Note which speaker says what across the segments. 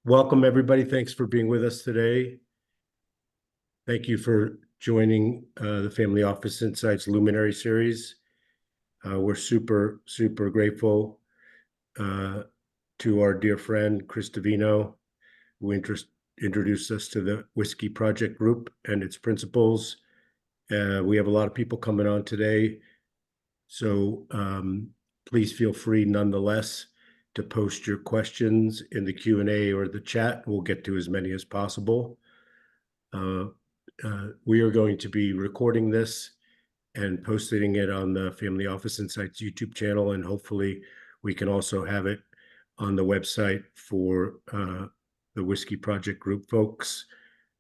Speaker 1: Welcome, everybody. Thanks for being with us today. Thank you for joining the Family Office Insights Luminary Series. We're super grateful to our dear friend, Chris Davino, who introduced us to the Whiskey Project Group and its principles. We have a lot of people coming on today, so please feel free nonetheless to post your questions in the Q&A or the chat. We'll get to as many as possible. We are going to be recording this and posting it on the Family Office Insights YouTube channel, and hopefully we can also have it on the website for the Whiskey Project Group folks,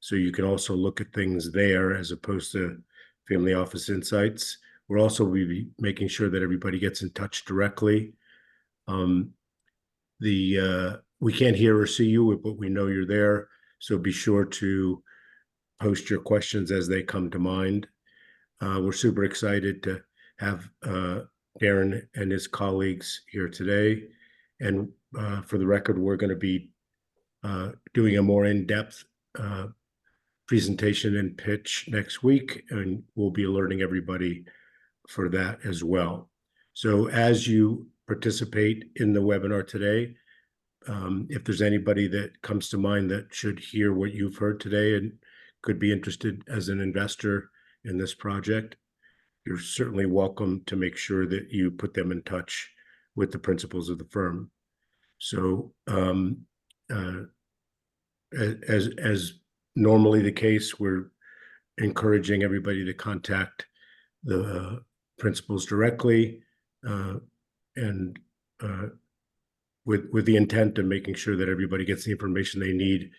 Speaker 1: so you can also look at things there as opposed to Family Office Insights. We'll also be making sure that everybody gets in touch directly. We can't hear or see you, but we know you're there, so be sure to post your questions as they come to mind. We're super excited to have Darren and his colleagues here today, and for the record, we're going to be doing a more in-depth presentation and pitch next week, and we'll be alerting everybody for that as well. So as you participate in the webinar today, if there's anybody that comes to mind that should hear what you've heard today and could be interested as an investor in this project, you're certainly welcome to make sure that you put them in touch with the principals of the firm. So as normally the case, we're encouraging everybody to contact the principals directly, and with the intent of making sure that everybody gets the information they need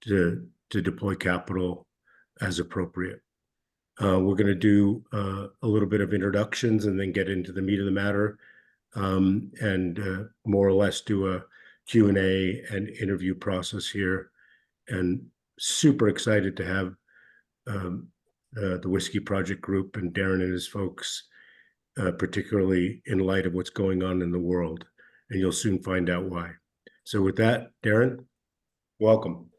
Speaker 1: to deploy capital as appropriate. We're going to do a little bit of introductions and then get into the meat of the matter, and more or less do a Q&A and interview process here. And super excited to have the Whiskey Project Group and Darren and his folks, particularly in light of what's going on in the world. And you'll soon find out why. So with that, Darren, welcome.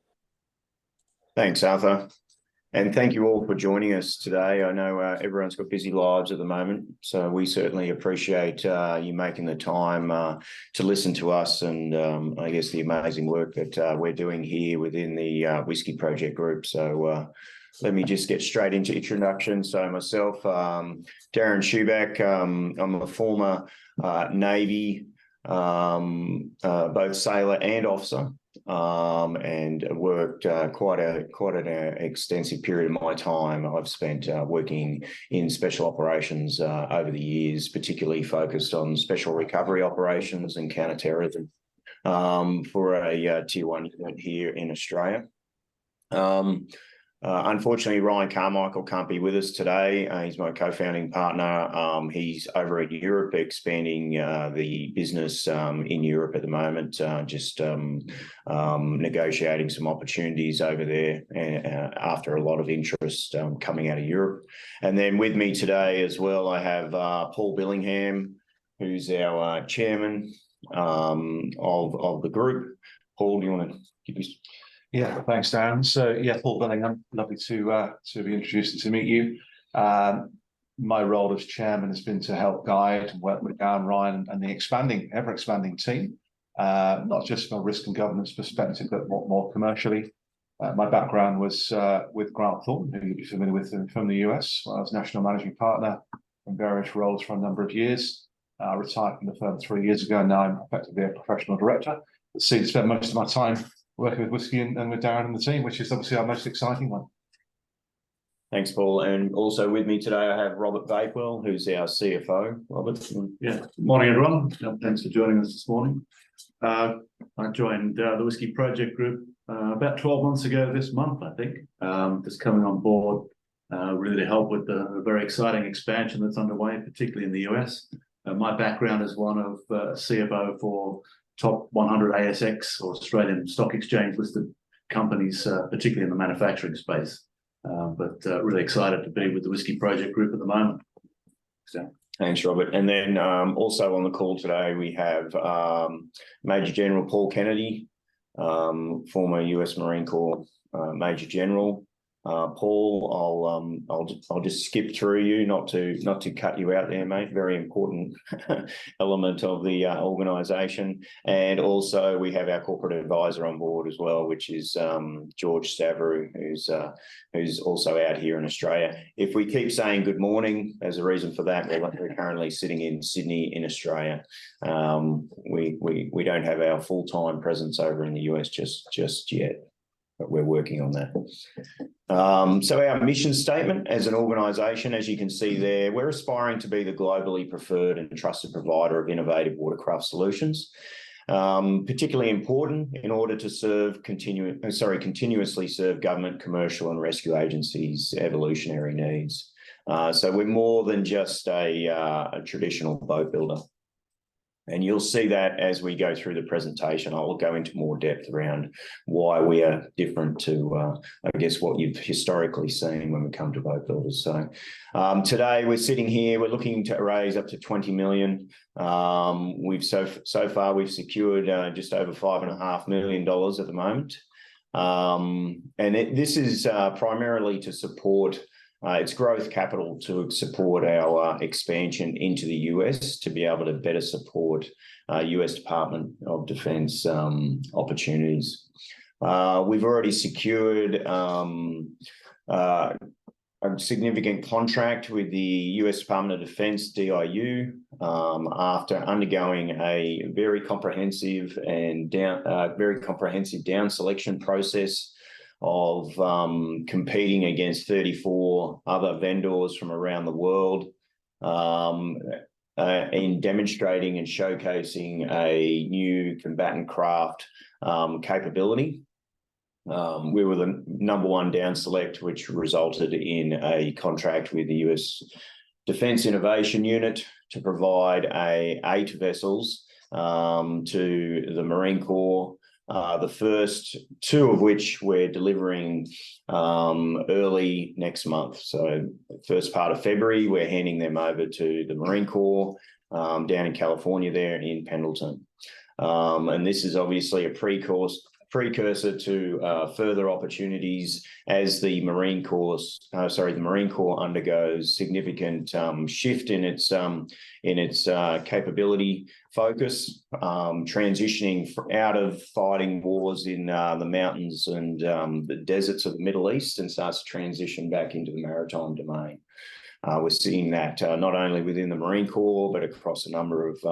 Speaker 2: Thanks, Arthur. And thank you all for joining us today. I know everyone's got busy lives at the moment, so we certainly appreciate you making the time to listen to us and I guess the amazing work that we're doing here within the Whiskey Project Group. So let me just get straight into introduction. So myself, Darren Schuback, I'm a former Navy, both sailor and officer, and worked quite an extensive period of my time. I've spent working in special operations over the years, particularly focused on special recovery operations and counter-terrorism for a Tier 1 unit here in Australia. Unfortunately, Ryan Carmichael can't be with us today. He's my co-founding partner. He's over in Europe, expanding the business in Europe at the moment, just negotiating some opportunities over there after a lot of interest coming out of Europe. And then with me today as well, I have Paul Billingham, who's our chairman of the group. Paul, do you want to give us...
Speaker 3: Yeah, thanks, Darren. So, yeah, Paul Billingham, lovely to be introduced and to meet you. My role as chairman has been to help guide and work with Darren, Ryan, and the ever-expanding team, not just from a risk and governance perspective, but more commercially. My background was with Grant Thornton, who you'll be familiar with from the US, where I was national managing partner in various roles for a number of years. I retired from the firm 3 years ago, and now I'm effectively a professional director. But seem to spend most of my time working with Whiskey and with Darren and the team, which is obviously our most exciting one.
Speaker 2: Thanks, Paul. And also with me today, I have Robert Bakewell, who's our CFO. Robert.
Speaker 4: Yeah, good morning, everyone. Thanks for joining us this morning. I joined the Whiskey Project Group about 12 months ago this month, I think, just coming on board really to help with the very exciting expansion that's underway, particularly in the US. My background is one of CFO for top 100 ASX or Australian Stock Exchange listed companies, particularly in the manufacturing space. But really excited to be with the Whiskey Project Group at the moment. So.
Speaker 2: Thanks, Robert. And then also on the call today, we have Major General Paul Kennedy, former US Marine Corps Major General. Paul, I'll just skip through you, not to cut you out there, mate. Very important element of the organisation, and also we have our corporate advisor on board as well, which is George Stavru, who's also out here in Australia. If we keep saying good morning, there's a reason for that. We're currently sitting in Sydney in Australia. We don't have our full-time presence over in the US just yet, but we're working on that. So our mission statement as an organisation, as you can see there, we're aspiring to be the globally preferred and trusted provider of innovative watercraft solutions, particularly important in order to continuously serve government, commercial and rescue agencies' evolutionary needs. So we're more than just a traditional boat builder. And you'll see that as we go through the presentation. I'll go into more depth around why we are different to, I guess, what you've historically seen when we come to boat builders. So today we're sitting here, we're looking to raise up to 20 million. We've so far we've secured just over $5.5 million at the moment. And this is primarily to support it's growth capital to support our expansion into the US, to be able to better support US Department of Defense opportunities. We've already secured a significant contract with the US Department of Defense, DIU, after undergoing a very comprehensive down selection process of competing against 34 other vendors from around the world in demonstrating and showcasing a new combatant craft capability. We were the #1 down select, which resulted in a contract with the US Defence Innovation Unit to provide 8 vessels to the Marine Corps. The first 2 of which we're delivering early next month. So first part of February, we're handing them over to the Marine Corps down in California there in Pendleton. And this is obviously a precursor to further opportunities as the Marine Corps undergoes significant shift in its capability focus, transitioning out of fighting wars in the mountains and the deserts of the Middle East, and starts to transition back into the maritime domain. We're seeing that not only within the Marine Corps, but across a number of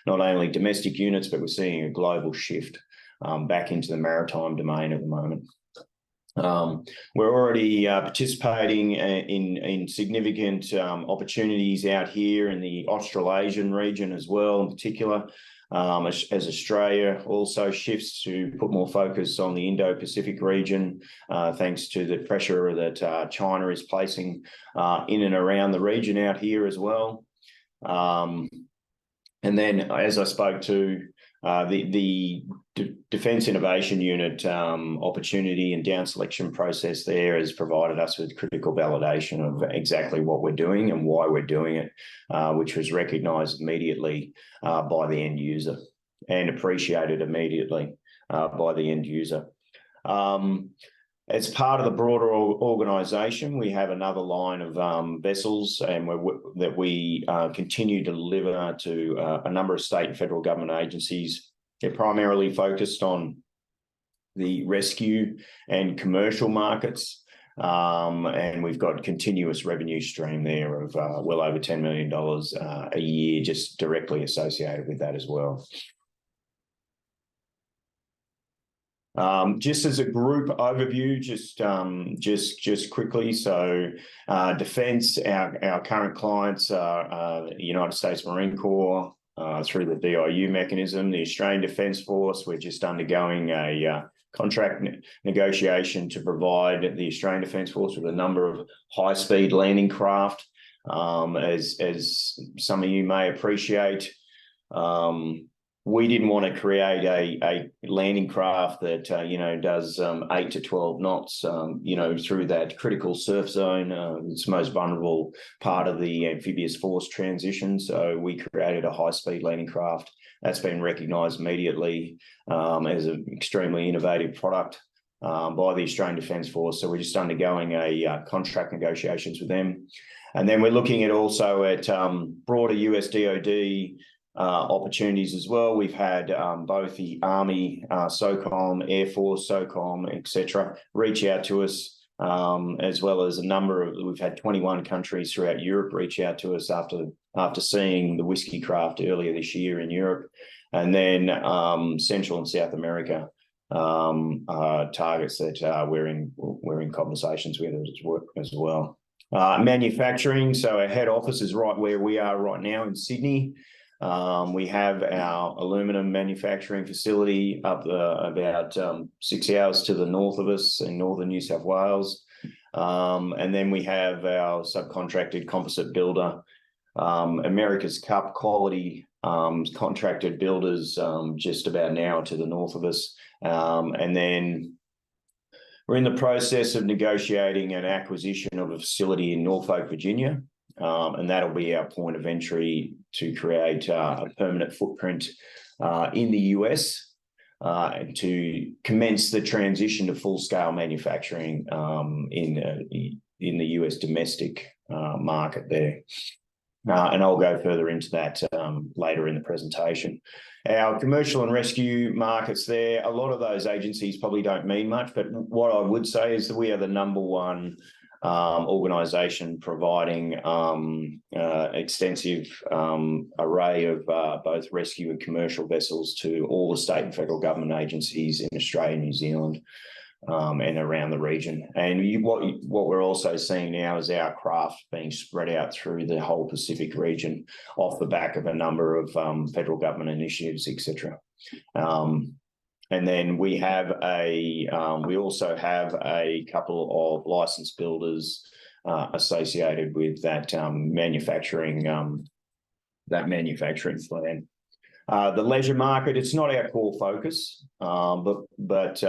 Speaker 2: not only domestic units, but we're seeing a global shift back into the maritime domain at the moment. We're already participating in significant opportunities out here in the Australasian region as well, in particular, as Australia also shifts to put more focus on the Indo-Pacific region, thanks to the pressure that China is placing in and around the region out here as well. And then, as I spoke to, the Defence Innovation Unit opportunity and down selection process there has provided us with critical validation of exactly what we're doing and why we're doing it, which was recognised immediately by the end user and appreciated immediately by the end user. As part of the broader organisation, we have another line of vessels that we continue to deliver to a number of state and federal government agencies. They're primarily focused on the rescue and commercial markets, and we've got continuous revenue stream there of well over $10 million a year, just directly associated with that as well. Just as a group overview, just quickly. So, defence, our current clients are the United States Marine Corps through the DIU mechanism, the Australian Defence Force. We're just undergoing a contract negotiation to provide the Australian Defence Force with a number of high-speed landing craft. As some of you may appreciate, we didn't want to create a landing craft that does 8 to 12 knots through that critical surf zone. It's the most vulnerable part of the amphibious force transition. So we created a high-speed landing craft that's been recognised immediately as an extremely innovative product by the Australian Defence Force. So we're just undergoing a contract negotiations with them. And then we're looking at also at broader US DoD opportunities as well. We've had both the Army, SOCOM, Air Force, SOCOM, etc., reach out to us, as well as we've had 21 countries throughout Europe reach out to us after seeing the whiskey craft earlier this year in Europe, and then Central and South America targets that we're in conversations with as well. Manufacturing, so our head office is right where we are right now in Sydney. We have our aluminium manufacturing facility up about 6 hours to the north of us in northern New South Wales. And then we have our subcontracted composite builder, America's Cup quality contracted builders, just about an hour to the north of us. And then we're in the process of negotiating an acquisition of a facility in Norfolk, Virginia. And that'll be our point of entry to create a permanent footprint in the US to commence the transition to full-scale manufacturing in the US domestic market there. And I'll go further into that later in the presentation. Our commercial and rescue markets there, a lot of those agencies probably don't mean much, but what I would say is that we are the #1 organisation providing extensive array of both rescue and commercial vessels to all the state and federal government agencies in Australia, New Zealand, and around the region. And what we're also seeing now is our craft being spread out through the whole Pacific region off the back of a number of federal government initiatives, etc. And then we also have a couple of licensed builders associated with that manufacturing plan. The leisure market, it's not our core focus, but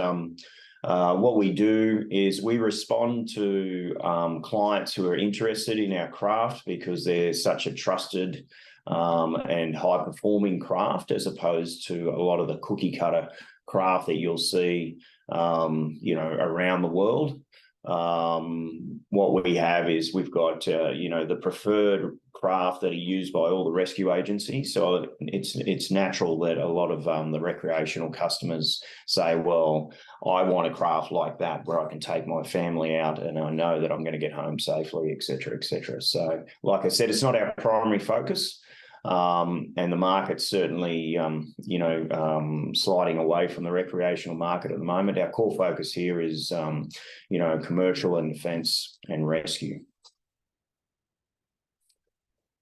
Speaker 2: what we do is we respond to clients who are interested in our craft because they're such a trusted and high-performing craft, as opposed to a lot of the cookie-cutter craft that you'll see, around the world. What we have is we've got, the preferred craft that are used by all the rescue agencies. So it's natural that a lot of the recreational customers say, well, I want a craft like that where I can take my family out and I know that I'm going to get home safely, et cetera, et cetera. So like I said, it's not our primary focus. And the market's certainly, sliding away from the recreational market at the moment. Our core focus here is, commercial and defence and rescue.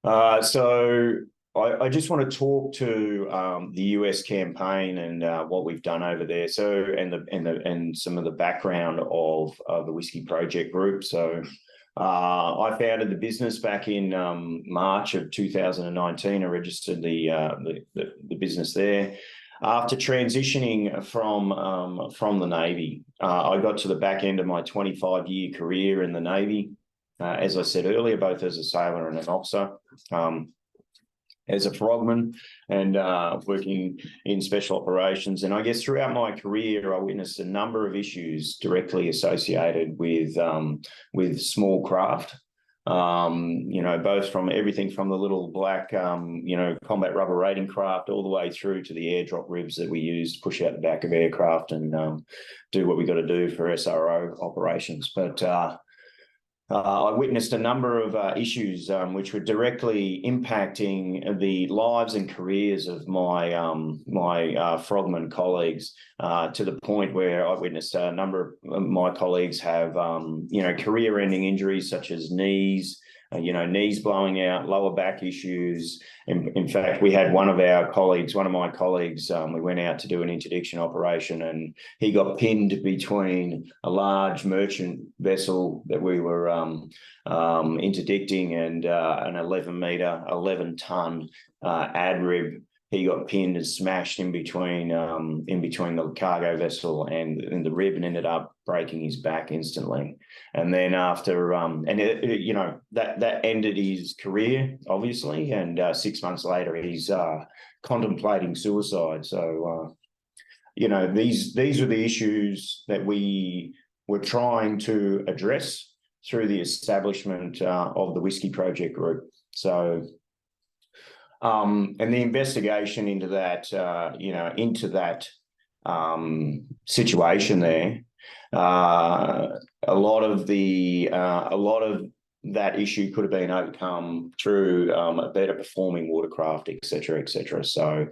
Speaker 2: So I just want to talk to the US campaign and what we've done over there. So and some of the background of the Whiskey Project Group. So I founded the business back in March of 2019. I registered the business there. After transitioning from the Navy, I got to the back end of my 25-year career in the Navy. As I said earlier, both as a sailor and an officer, as a frogman, and working in special operations. And I guess throughout my career, I witnessed a number of issues directly associated with small craft. Both from everything from the little black, combat rubber raiding craft all the way through to the airdrop ribs that we use to push out the back of aircraft and do what we got to do for SRO operations. But I witnessed a number of issues which were directly impacting the lives and careers of my frogman colleagues, to the point where I witnessed a number of my colleagues have career-ending injuries such as knees blowing out, lower back issues. In fact, we had one of my colleagues, we went out to do an interdiction operation and he got pinned between a large merchant vessel that we were interdicting and an 11-ton ad rib he got pinned and smashed in between the cargo vessel and the rib, and ended up breaking his back instantly. And then after that ended his career, obviously, and 6 months later he's contemplating suicide. So these are the issues that we were trying to address through the establishment of the Whiskey Project Group. So and the investigation into that situation there, a lot of that issue could have been overcome through a better performing watercraft, et cetera, et cetera. So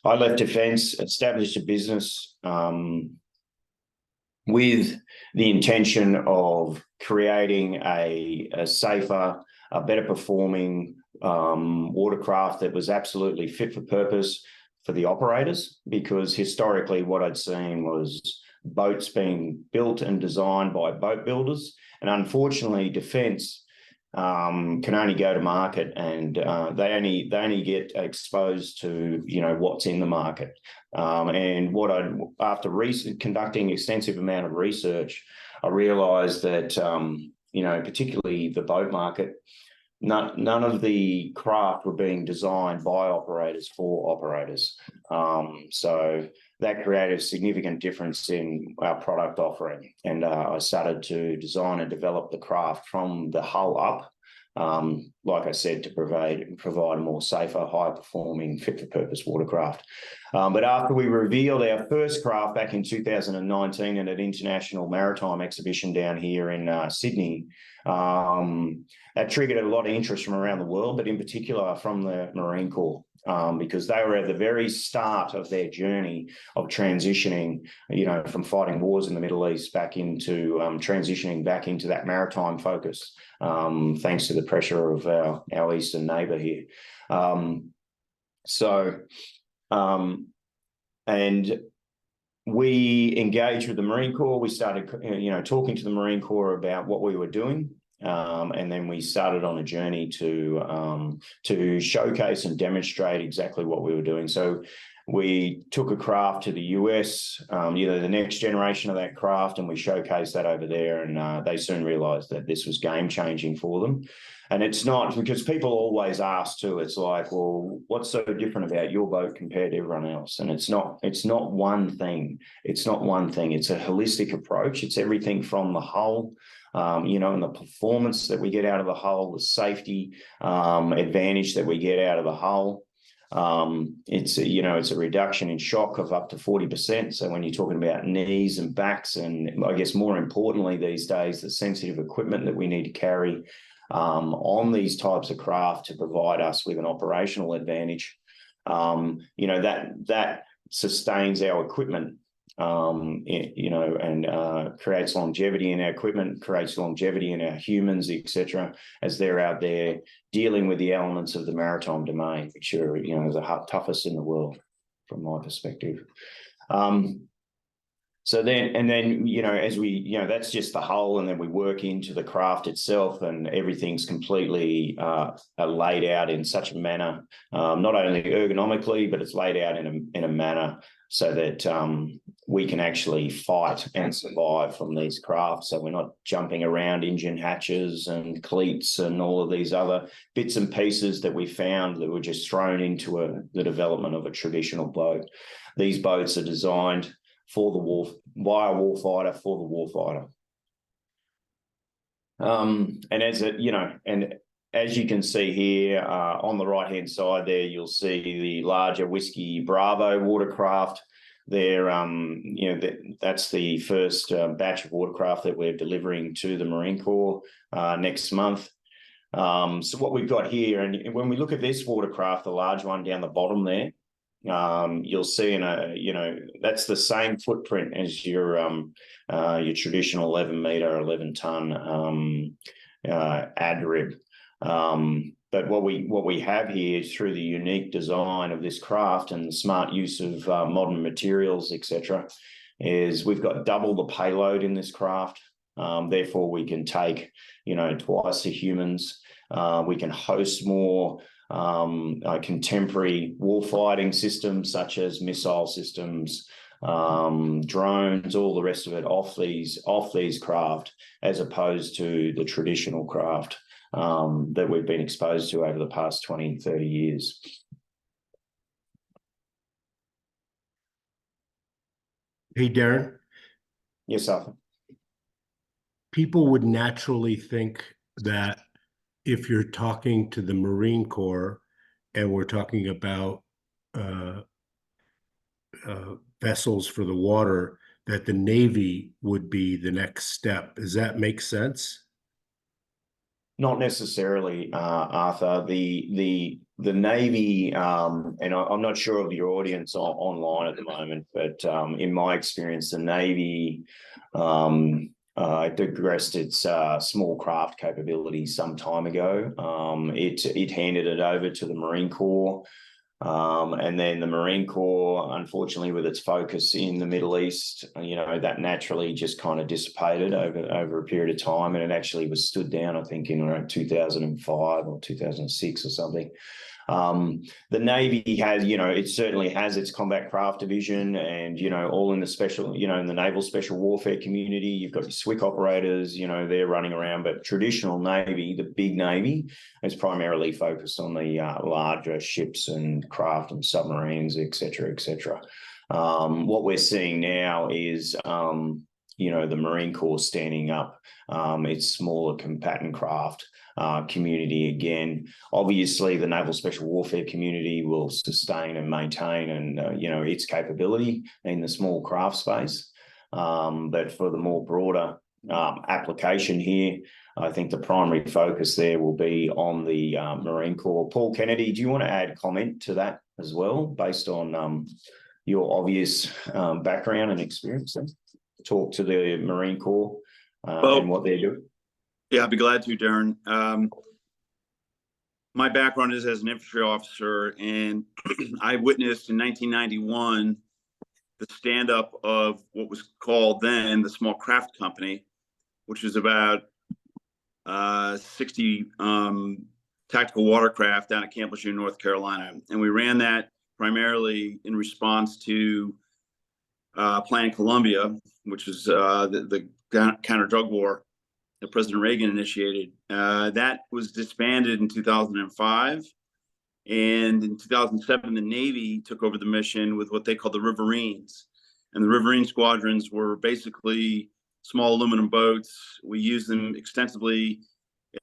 Speaker 2: I left Defence, established a business with the intention of creating a safer, a better performing watercraft that was absolutely fit for purpose for the operators, because historically what I'd seen was boats being built and designed by boat builders, and unfortunately Defence can only go to market, and they only get exposed to what's in the market. And after conducting extensive amount of research, I realised that particularly the boat market, none of the craft were being designed by operators for operators. So that created a significant difference in our product offering. And I started to design and develop the craft from the hull up, like I said, to provide a more safer, high-performing, fit-for-purpose watercraft. But after we revealed our first craft back in 2019 at an international maritime exhibition down here in Sydney, that triggered a lot of interest from around the world, but in particular from the Marine Corps, because they were at the very start of their journey of transitioning, from fighting wars in the Middle East back into transitioning back into that maritime focus, thanks to the pressure of our eastern neighbour here. And we engaged with the Marine Corps. We started, talking to the Marine Corps about what we were doing. And then we started on a journey to showcase and demonstrate exactly what we were doing. So we took a craft to the US, the next generation of that craft, and we showcased that over there. And they soon realised that this was game-changing for them. And it's not, because people always ask too, it's like, well, what's so different about your boat compared to everyone else? And it's not one thing. It's not one thing. It's a holistic approach. It's everything from the hull, and the performance that we get out of the hull, the safety advantage that we get out of the hull. It's a reduction in shock of up to 40%. So when you're talking about knees and backs, and I guess more importantly these days, the sensitive equipment that we need to carry on these types of craft to provide us with an operational advantage, that sustains our equipment, and creates longevity in our equipment, creates longevity in our humans, etc., as they're out there dealing with the elements of the maritime domain, which are, the toughest in the world from my perspective. So then, as we, that's just the hull, and then we work into the craft itself, and everything's completely laid out in such a manner, not only ergonomically, but it's laid out in a manner so that we can actually fight and survive from these craft. So we're not jumping around engine hatches and cleats and all of these other bits and pieces that we found that were just thrown into the development of a traditional boat. These boats are designed by a warfighter for the warfighter. And as you can see here on the right-hand side there, you'll see the larger Whiskey Bravo watercraft. That's the first batch of watercraft that we're delivering to the Marine Corps next month. So what we've got here, and when we look at this watercraft, the large one down the bottom there, you'll see that's the same footprint as your traditional 11-meter, 11-ton ad rib. But what we have here, through the unique design of this craft and the smart use of modern materials, etc., is we've got double the payload in this craft. Therefore, we can take twice the humans. We can host more contemporary warfighting systems such as missile systems, drones, all the rest of it off these craft, as opposed to the traditional craft that we've been exposed to over the past 20, 30 years.
Speaker 1: Hey, Darren,
Speaker 2: Yes, Arthur.
Speaker 1: people would naturally think that if you're talking to the Marine Corps and we're talking about vessels for the water, that the Navy would be the next step. Does that make sense?
Speaker 2: Not necessarily, Arthur. The Navy, and I'm not sure of your audience online at the moment, but in my experience, the Navy digressed its small craft capabilities some time ago. It handed it over to the Marine Corps. And then the Marine Corps, unfortunately, with its focus in the Middle East, that naturally just kind of dissipated over a period of time. And it actually was stood down, I think, in around 2005 or 2006 or something. The Navy has, it certainly has its combat craft division, and, all in the special, in the naval special warfare community, you've got your SWIC operators, they're running around, but traditional Navy, the big Navy, is primarily focused on the larger ships and craft and submarines, et cetera, et cetera. What we're seeing now is, the Marine Corps standing up its smaller combatant craft community again. Obviously, the naval special warfare community will sustain and maintain its capability in the small craft space. But for the more broader application here, I think the primary focus there will be on the Marine Corps. Paul Kennedy, do you want to add comment to that as well, based on your obvious background and experience? Talk to the Marine Corps and what they're doing.
Speaker 5: Yeah, I'd be glad to, Darren. My background is as an infantry officer, and I witnessed in 1991 the stand-up of what was called then the Small Craft Company, which was about 60 tactical watercraft down at Camp Lejeune, North Carolina. And we ran that primarily in response to Plan Columbia, which was the counter-drug war that President Reagan initiated. That was disbanded in 2005. And in 2007, the Navy took over the mission with what they called the Riverines. And the Riverine squadrons were basically small aluminum boats. We used them extensively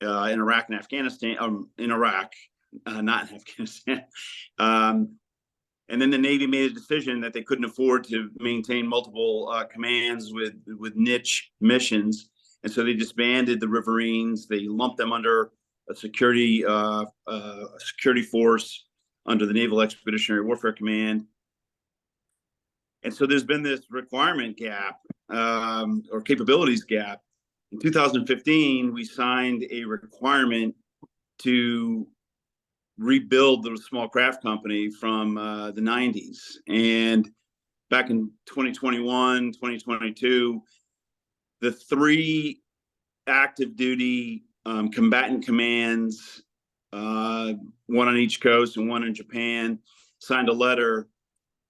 Speaker 5: in Iraq and Afghanistan, not in Afghanistan. And then the Navy made a decision that they couldn't afford to maintain multiple commands with niche missions. And so they disbanded the Riverines. They lumped them under a security force under the Naval Expeditionary Warfare Command. And so there's been this requirement gap or capabilities gap. In 2015, we signed a requirement to rebuild the small craft company from the 90s. And back in 2021, 2022, the three active duty combatant commands, one on each coast and one in Japan, signed a letter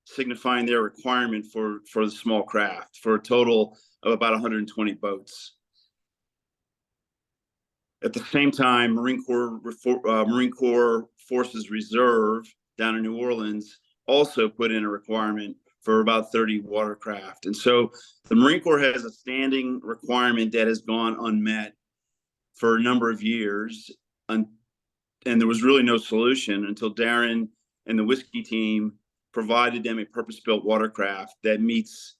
Speaker 5: signifying their requirement for the small craft for a total of about 120 boats. At the same time, Marine Corps Forces Reserve down in New Orleans also put in a requirement for about 30 watercraft. And so the Marine Corps has a standing requirement that has gone unmet for a number of years. And there was really no solution until Darren and the whiskey team provided them a purpose-built watercraft that meets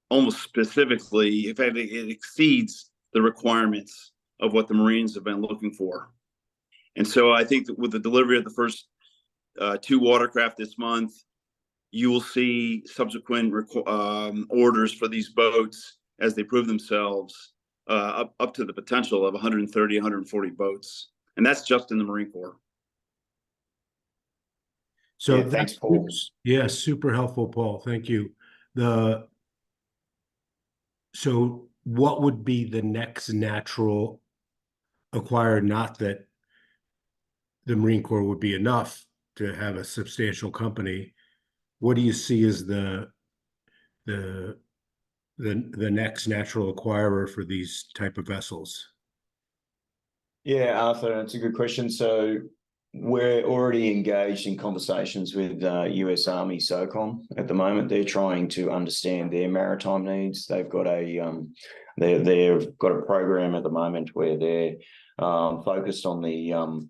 Speaker 5: almost specifically, in fact, it exceeds the requirements of what the Marines have been looking for. And so I think that with the delivery of the first two watercraft this month, you will see subsequent orders for these boats as they prove themselves up to the potential of 130, 140 boats. And that's just in the Marine Corps.
Speaker 1: So
Speaker 2: yeah, thanks, Paul.
Speaker 1: Yeah, super helpful, Paul. Thank you. So what would be the next natural acquired, not that the Marine Corps would be enough to have a substantial company. What do you see as the next natural acquirer for these type of vessels?
Speaker 2: Yeah, Arthur, that's a good question. So we're already engaged in conversations with US Army SOCOM at the moment. They're trying to understand their maritime needs. They've got they've got a program at the moment where they're focused on the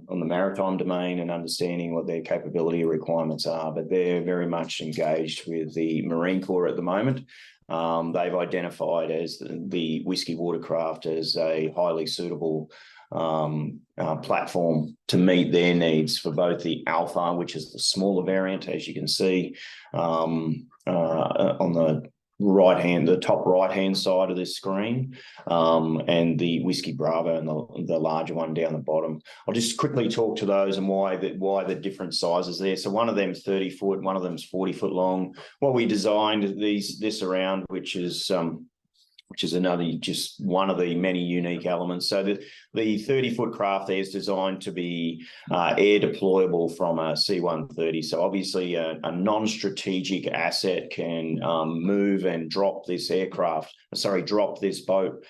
Speaker 2: maritime domain and understanding what their capability requirements are. But they're very much engaged with the Marine Corps at the moment. They've identified as the Whiskey watercraft as a highly suitable platform to meet their needs for both the Alpha, which is the smaller variant, as you can see on the top right-hand side of this screen, and the Whiskey Bravo and the larger one down the bottom. I'll just quickly talk to those and why the different sizes there. So one of them is 30 foot, one of them is 40 foot long. What we designed this around, which is another, just one of the many unique elements. So the 30-foot craft there is designed to be air deployable from a C-130. So obviously a non-strategic asset can move and drop this boat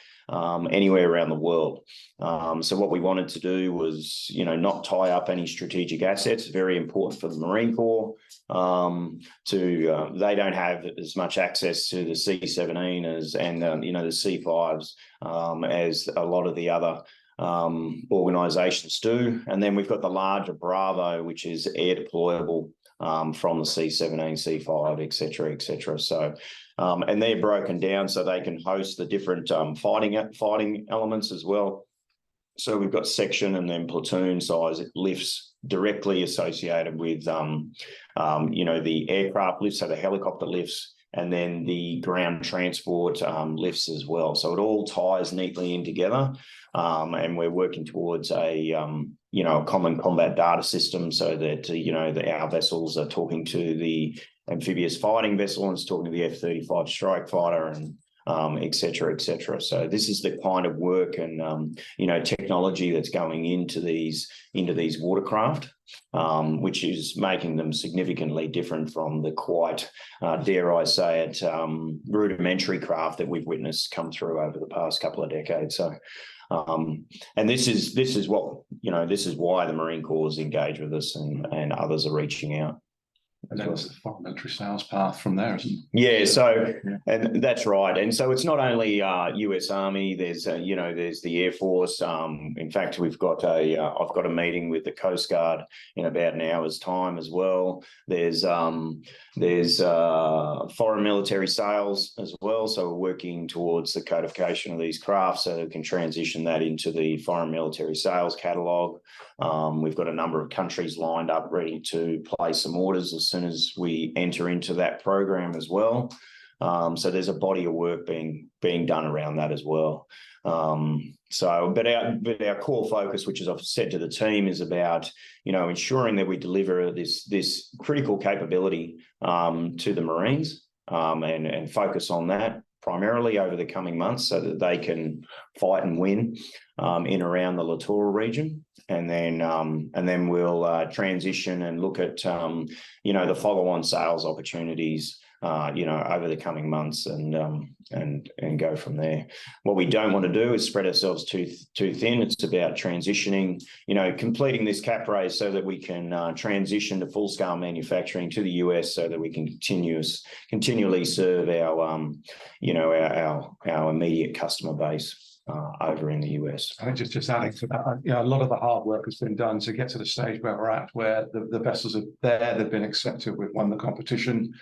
Speaker 2: anywhere around the world. So what we wanted to do was, not tie up any strategic assets. Very important for the Marine Corps. They don't have as much access to the C-17 and the C-5s as a lot of the other organisations do. And then we've got the larger Bravo, which is air deployable from the C-17, C-5, etc. So, and they're broken down so they can host the different fighting elements as well. So we've got section and then platoon size lifts directly associated with, the aircraft lifts, so the helicopter lifts, and then the ground transport lifts as well. So it all ties neatly in together, and we're working towards a common combat data system so that our vessels are talking to the amphibious fighting vessel and it's talking to the F-35 strike fighter and etc. So this is the kind of work and technology that's going into these watercraft, which is making them significantly different from the quite, dare I say it, rudimentary craft that we've witnessed come through over the past couple of decades. So, and this is why the Marine Corps is engaged with us and others are reaching out.
Speaker 3: And then it's the foreign military sales path from there, isn't it?
Speaker 2: Yeah, so and that's right. And so it's not only US Army. There's there's the Air Force. In fact, I've got a meeting with the Coast Guard in about an hour's time as well. There's foreign military sales as well. So we're working towards the codification of these crafts so we can transition that into the foreign military sales catalogue. We've got a number of countries lined up ready to place some orders as soon as we enter into that program as well. So there's a body of work being done around that as well. But our core focus, which as I've said to the team, is about ensuring that we deliver this critical capability to the Marines and focus on that primarily over the coming months so that they can fight and win in around the Littoral region. And then we'll transition and look at the follow-on sales opportunities over the coming months and go from there. What we don't want to do is spread ourselves too thin. It's about transitioning, completing this cap raise so that we can transition to full-scale manufacturing to the US so that we can continually serve our immediate customer base over in the US.
Speaker 3: I think just adding to that, a lot of the hard work has been done to get to the stage where we're at, where the vessels are there, they've been accepted, we've won the competition.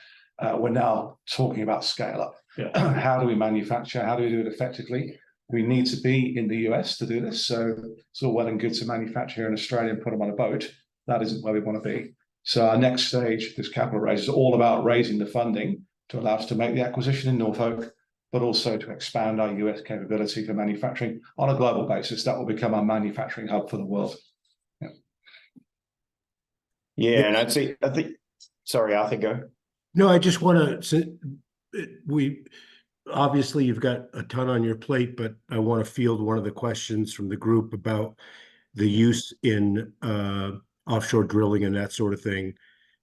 Speaker 3: We're now talking about scale up.
Speaker 4: Yeah.
Speaker 3: How do we manufacture? How do we do it effectively? We need to be in the US to do this. So it's all well and good to manufacture here in Australia and put them on a boat. That isn't where we want to be. So our next stage, this capital raise, is all about raising the funding to allow us to make the acquisition in Norfolk, but also to expand our US capability for manufacturing on a global basis. That will become our manufacturing hub for the world.
Speaker 2: Yeah, and I think, sorry, Arthur, go.
Speaker 1: No, I just want to, obviously you've got a ton on your plate, but I want to field one of the questions from the group about the use in offshore drilling and that sort of thing.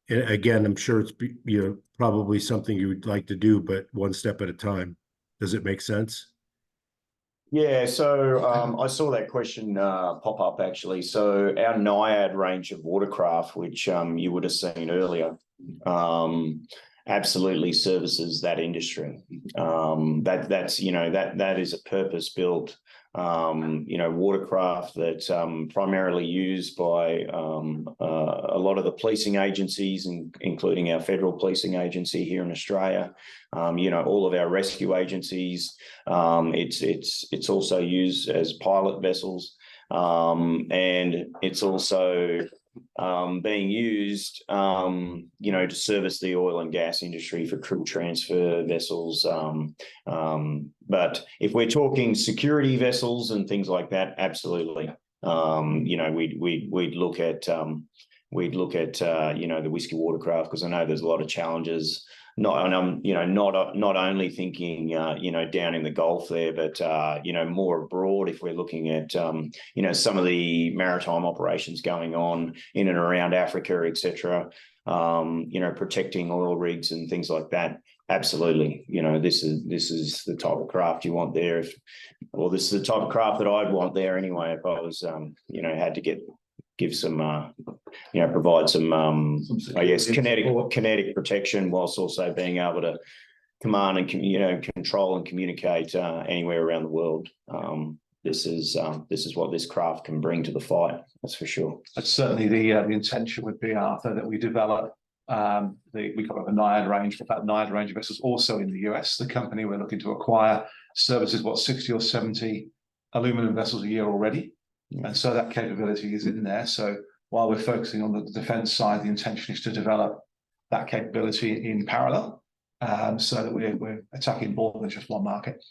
Speaker 1: And again, I'm sure it's probably something you would like to do, but one step at a time. Does it make sense?
Speaker 2: Yeah, so I saw that question pop up actually. So our Naiad range of watercraft, which you would have seen earlier, absolutely services that industry. That is a purpose-built watercraft that's primarily used by a lot of the policing agencies, including our federal policing agency here in Australia. All of our rescue agencies. It's also used as pilot vessels, and it's also being used, to service the oil and gas industry for crew transfer vessels. But if we're talking security vessels and things like that, absolutely. We'd look at the whiskey watercraft, because I know there's a lot of challenges. Not only thinking, down in the Gulf there, but, more abroad if we're looking at, some of the maritime operations going on in and around Africa, etc., protecting oil rigs and things like that. Absolutely. This is the type of craft you want there. This is the type of craft that I'd want there anyway if I was, had to give some, provide some I guess, kinetic protection, whilst also being able to command and, control and communicate anywhere around the world. This is what this craft can bring to the fight. That's for sure.
Speaker 3: That's certainly the intention would be, Arthur, that we develop. We got a Naiad range, but that Naiad range of vessels also in the US. The company we're looking to acquire services 60 or 70 aluminum vessels a year already. And so that capability is in there. So while we're focusing on the defence side, the intention is to develop that capability in parallel, so that we're attacking more than just one market.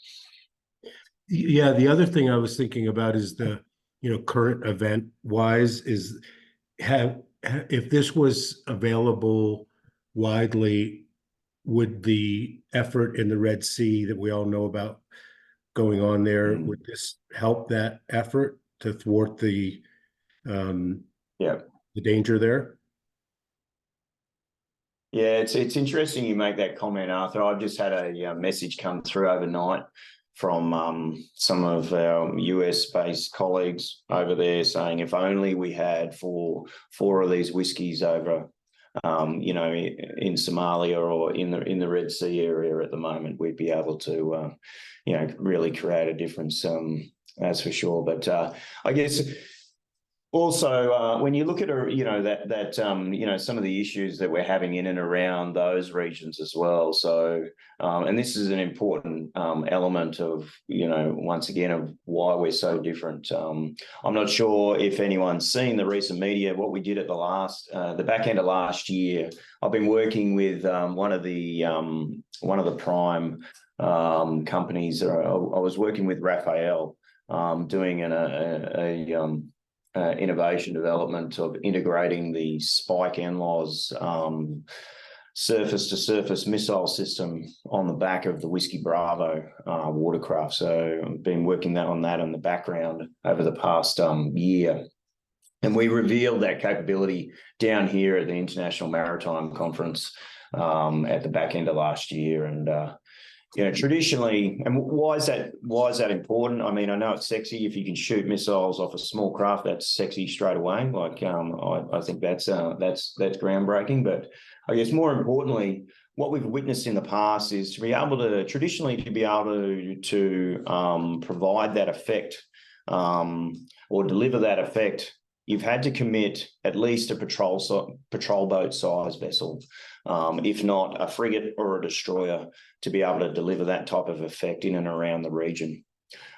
Speaker 1: Yeah, the other thing I was thinking about is the, current event wise is if this was available widely, would the effort in the Red Sea that we all know about going on there, would this help that effort to thwart the danger there?
Speaker 2: Yeah, it's interesting you make that comment, Arthur. I've just had a message come through overnight from some of our US-based colleagues over there saying if only we had four of these whiskies over, in Somalia or in the Red Sea area at the moment, we'd be able to, really create a difference. That's for sure. But I guess also when you look at some of the issues that we're having in and around those regions as well. So and this is an important element of once again of why we're so different. I'm not sure if anyone's seen the recent media. What we did at the back end of last year, I've been working with one of the prime companies. I was working with Raphael, doing an innovation development of integrating the Spike NLAWS surface-to-surface missile system on the back of the Whiskey Bravo watercraft. So I've been working on that in the background over the past year. And we revealed that capability down here at the International Maritime Conference at the back end of last year. And traditionally, and why is that important? I mean, I know it's sexy if you can shoot missiles off a small craft. That's sexy straight away. Like I think that's groundbreaking. But I guess more importantly, what we've witnessed in the past is to be able to provide that effect or deliver that effect. You've had to commit at least a patrol boat size vessel, if not a frigate or a destroyer, to be able to deliver that type of effect in and around the region.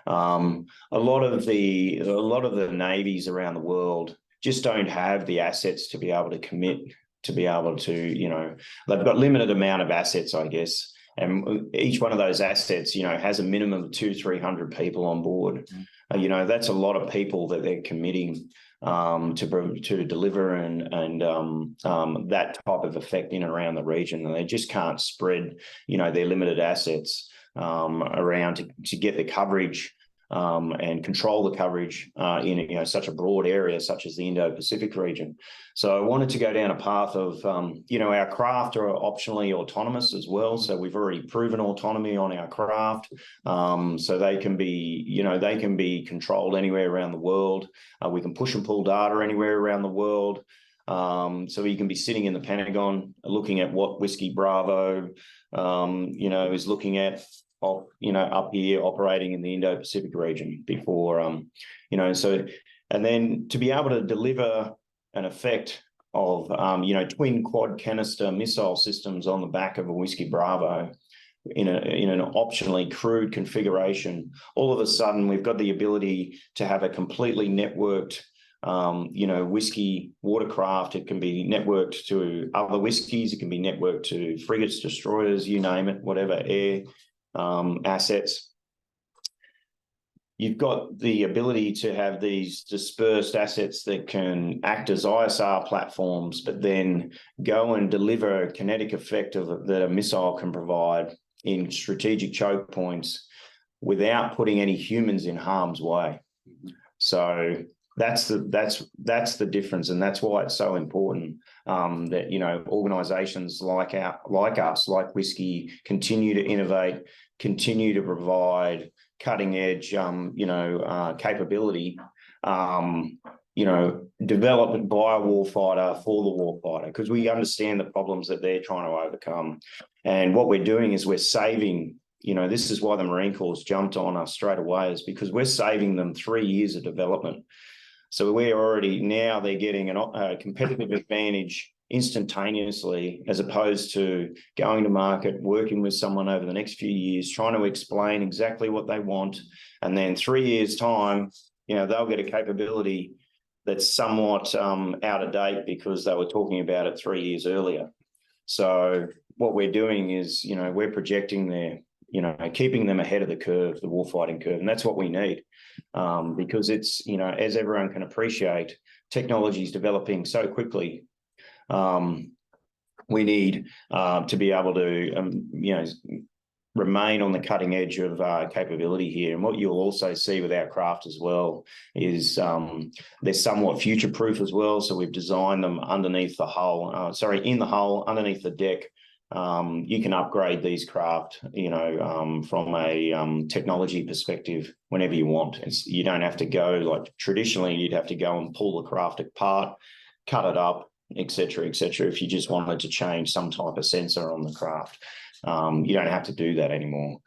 Speaker 2: A lot of the navies around the world just don't have the assets to be able to commit, to be able to, they've got limited amount of assets, I guess. And each one of those assets, has a minimum of 200-300 people on board. That's a lot of people that they're committing to deliver and that type of effect in and around the region. And they just can't spread, their limited assets around to get the coverage and control the coverage in such a broad area such as the Indo-Pacific region. So I wanted to go down a path of our craft are optionally autonomous as well. So we've already proven autonomy on our craft, so they can be controlled anywhere around the world. We can push and pull data anywhere around the world. So you can be sitting in the Pentagon looking at what Whiskey Bravo is looking at, up here operating in the Indo-Pacific region before, and then to be able to deliver an effect of, twin quad canister missile systems on the back of a Whiskey Bravo in an optionally crewed configuration. All of a sudden, we've got the ability to have a completely networked whiskey watercraft. It can be networked to other whiskies. It can be networked to frigates, destroyers, you name it, whatever, air assets. You've got the ability to have these dispersed assets that can act as ISR platforms, but then go and deliver a kinetic effect that a missile can provide in strategic choke points without putting any humans in harm's way. So that's the difference, and that's why it's so important that organisations like us, like Whiskey, continue to innovate, continue to provide cutting edge capability, developed by a warfighter for the warfighter, because we understand the problems that they're trying to overcome. And what we're doing is we're saving. This is why the Marine Corps jumped on us straight away, is because we're saving them 3 years of development. So they're getting a competitive advantage instantaneously, as opposed to going to market, working with someone over the next few years, trying to explain exactly what they want. And then 3 years' time, they'll get a capability that's somewhat out of date because they were talking about it 3 years earlier. So what we're doing is, we're projecting their, keeping them ahead of the curve, the warfighting curve. And that's what we need, because it's, as everyone can appreciate, technology is developing so quickly. We need to be able to, remain on the cutting edge of capability here. And what you'll also see with our craft as well is they're somewhat future-proof as well. So we've designed them underneath the hull, in the hull, underneath the deck. You can upgrade these craft, from a technology perspective whenever you want. You don't have to go, like traditionally, you'd have to go and pull the craft apart, cut it up, etc., if you just wanted to change some type of sensor on the craft. You don't have to do that anymore.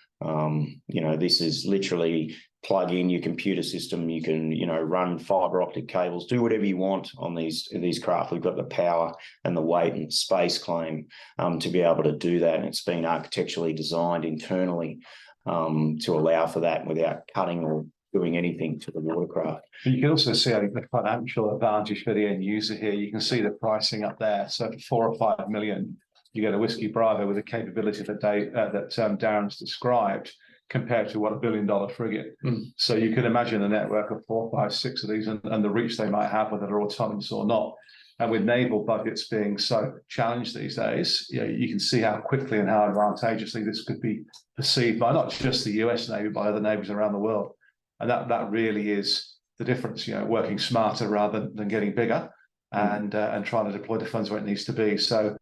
Speaker 2: This is literally plug in your computer system. You can, run fiber optic cables, do whatever you want on these craft. We've got the power and the weight and space claim to be able to do that. And it's been architecturally designed internally to allow for that without cutting or doing anything to the watercraft.
Speaker 3: But you can also see, I think, the financial advantage for the end user here. You can see the pricing up there. So for 4 or 5 million, you get a Whiskey Bravo with the capability that Darren's described, compared to what $1 billion frigate. So you can imagine a network of 4, 5, 6 of these and the reach they might have, whether they're autonomous or not. And with naval budgets being so challenged these days, you can see how quickly and how advantageously this could be perceived by not just the US Navy, by other navies around the world. And that really is the difference, working smarter rather than getting bigger, and trying to deploy the funds where it needs to be. So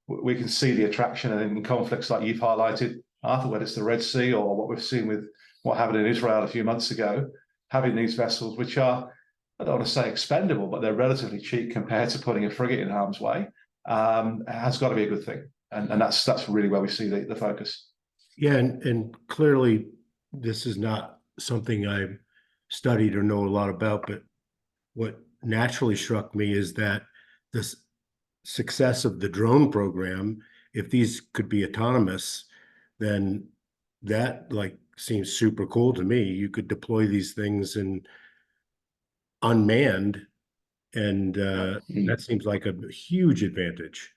Speaker 3: we can see the attraction, and in conflicts like you've highlighted, Arthur, whether it's the Red Sea or what we've seen with what happened in Israel a few months ago, having these vessels, which are, I don't want to say expendable, but they're relatively cheap compared to putting a frigate in harm's way, has got to be a good thing. And that's really where we see the focus.
Speaker 1: Yeah, and clearly this is not something I've studied or know a lot about, but what naturally struck me is that this success of the drone program, if these could be autonomous, then that seems super cool to me. You could deploy these things in unmanned, and that seems like a huge advantage.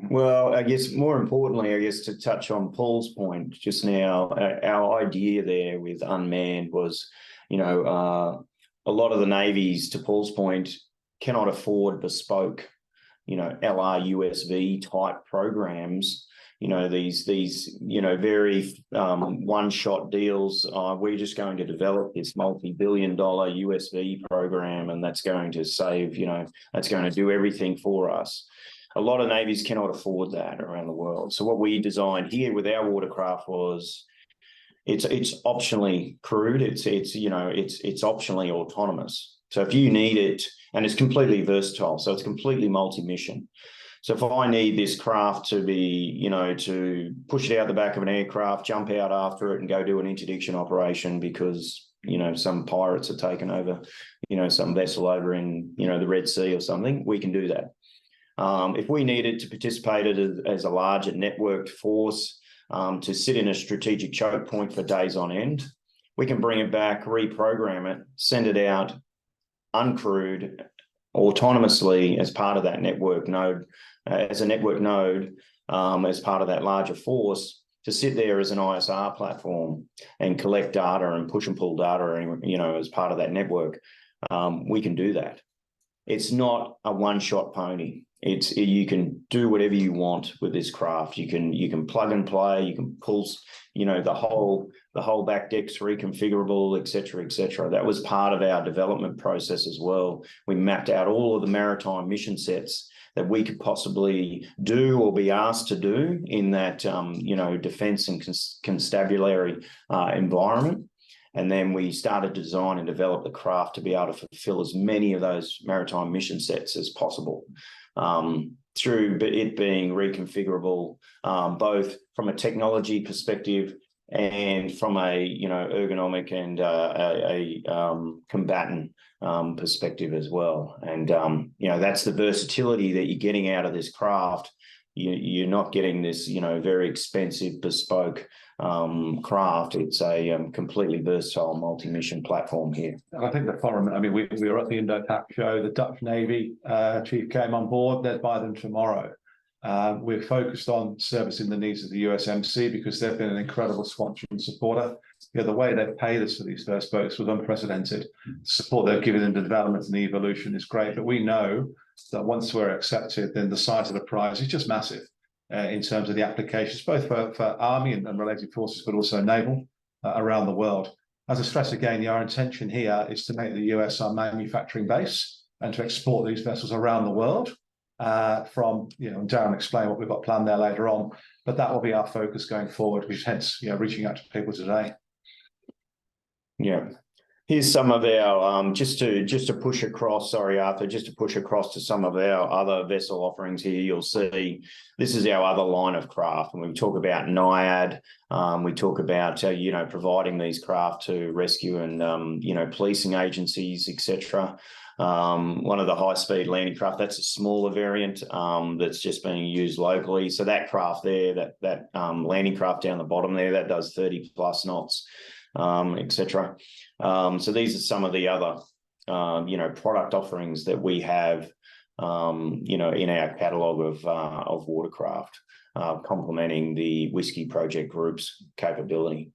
Speaker 2: Well, I guess more importantly, to touch on Paul's point just now, our idea there with unmanned was, a lot of the navies, to Paul's point, cannot afford bespoke, LRUSV type programs, these very one-shot deals. We're just going to develop this multi-billion-dollar USV program, and that's going to save, that's going to do everything for us. A lot of navies cannot afford that around the world. So what we designed here with our watercraft was it's optionally crewed. It's optionally autonomous. So if you need it, and it's completely versatile, so it's completely multi-mission. So if I need this craft to be, to push it out the back of an aircraft, jump out after it and go do an interdiction operation because, some pirates are taking over, some vessel over in, the Red Sea or something, we can do that. If we needed to participate as a larger networked force, to sit in a strategic choke point for days on end, we can bring it back, reprogram it, send it out uncrewed, autonomously as part of that network node, as a network node, as part of that larger force, to sit there as an ISR platform and collect data and push and pull data, as part of that network. We can do that. It's not a one-shot pony. You can do whatever you want with this craft. You can plug and play. You can pull, the whole back deck's reconfigurable, et cetera. That was part of our development process as well. We mapped out all of the maritime mission sets that we could possibly do or be asked to do in that, defence and constabulary environment. And then we started to design and develop the craft to be able to fulfill as many of those maritime mission sets as possible, through it being reconfigurable, both from a technology perspective and from a ergonomic and a combatant perspective as well. And that's the versatility that you're getting out of this craft. You're not getting this very expensive bespoke craft. It's a completely versatile multi-mission platform here.
Speaker 3: And I think the foreign, we were at the Indo-Pac show. The Dutch Navy chief came on board. They'd buy them tomorrow. We're focused on servicing the needs of the USMC because they've been an incredible sponsor and supporter. The way they've paid us for these first boats was unprecedented. The support they've given in the development and the evolution is great, but we know that once we're accepted, then the size of the prize is just massive in terms of the applications, both for Army and related forces, but also naval around the world. As I stress again, our intention here is to make the US our manufacturing base and to export these vessels around the world. From, and Darren explain what we've got planned there later on, but that will be our focus going forward, which hence, reaching out to people today.
Speaker 2: Yeah. Here's some of our, just to push across, sorry, Arthur, just to push across to some of our other vessel offerings here, you'll see this is our other line of craft. And we talk about NIAD, we talk about, providing these craft to rescue and, policing agencies, etc. One of the high-speed landing craft, that's a smaller variant that's just being used locally. So that craft there, that landing craft down the bottom there, that does 30 plus knots, etc. So these are some of the other, product offerings that we have, in our catalogue of watercraft, complementing the Whiskey Project Group's capability.